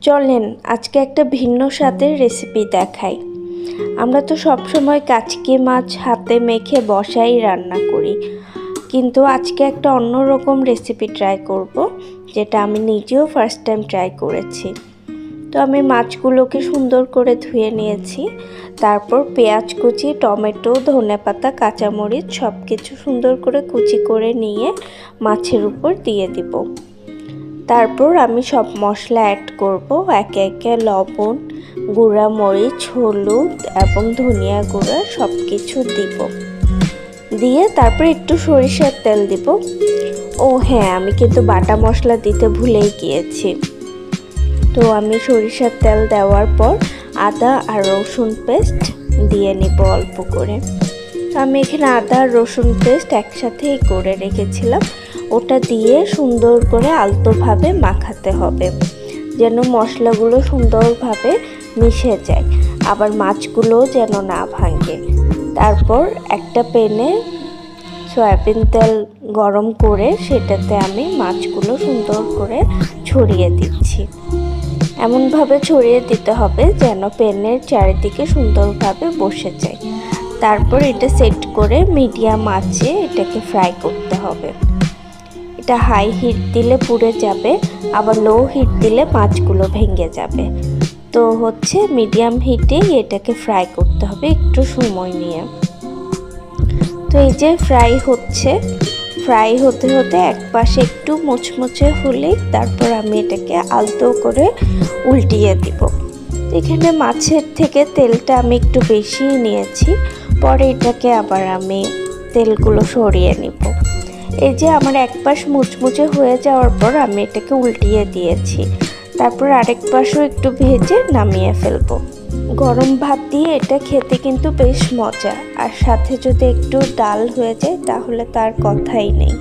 চলেন আজকে একটা ভিন্ন স্বাদের রেসিপি দেখাই। আমরা তো সবসময় কাচকি মাছ হাতে মেখে বসাই রান্না করি, কিন্তু আজকে একটা অন্যরকম রেসিপি ট্রাই করব, যেটা আমি নিজেও ফার্স্ট টাইম ট্রাই করেছি। তো আমি মাছগুলোকে সুন্দর করে ধুয়ে নিয়েছি, তারপর পেঁয়াজ কুচি, টমেটো, ধনেপাতা, কাঁচামরিচ সব কিছু সুন্দর করে কুচি করে নিয়ে মাছের উপর দিয়ে দিব। তারপর আমি সব মশলা অ্যাড করব, একে একে লবণ, গুঁড়া মরিচ, হলুদ এবং ধনিয়া গুঁড়া সব কিছু দিব। দিয়ে তারপর একটু সরিষার তেল দিব। ও হ্যাঁ, আমি কিন্তু বাটা মশলা দিতে ভুলেই গিয়েছি। তো আমি সরিষার তেল দেওয়ার পর আদা আর রসুন পেস্ট দিয়ে নিব অল্প করে। তো আমি এখানে আদা আর রসুন পেস্ট একসাথেই করে রেখেছিলাম, ওটা দিয়ে সুন্দর করে আলতোভাবে মাখাতে হবে, যেন মশলাগুলো সুন্দরভাবে মিশে যায়, আবার মাছগুলোও যেন না ভাঙে। তারপর একটা প্যানে সয়াবিন তেল গরম করে সেটাতে আমি মাছগুলো সুন্দর করে ছড়িয়ে দিচ্ছি। এমনভাবে ছড়িয়ে দিতে হবে যেন প্যানের চারিদিকে সুন্দরভাবে বসে যায়। তারপর এটা সেট করে মিডিয়াম আঁচে এটাকে ফ্রাই করতে হবে। এটা হাই হিট দিলে পুড়ে যাবে, আবার লো হিট দিলে মাছগুলো ভেঙে যাবে। তো মিডিয়াম হিটেই এটাকে ফ্রাই করতে হবে একটু সময় নিয়ে। তো এই যে ফ্রাই হতে হতে এক পাশে একটু মুচমুচে হলেই তারপর আমি এটাকে আলতো করে উল্টিয়ে দিব। এখানে মাছের থেকে তেলটা আমি একটু বেশি নিয়েছি, পরে এটাকে আবার আমি তেলগুলো সরিয়ে নিব। এই যে আমার এক পাশ মুচমুচে হয়ে যাওয়ার পর আমি এটাকে উল্টিয়ে দিয়েছি, তারপর আরেক পাশও একটু ভেজে নামিয়ে ফেলবো। গরম ভাত দিয়ে এটা খেতে কিন্তু বেশ মজা, আর সাথে যদি একটু ডাল হয়ে যায় তাহলে তার কথাই নেই।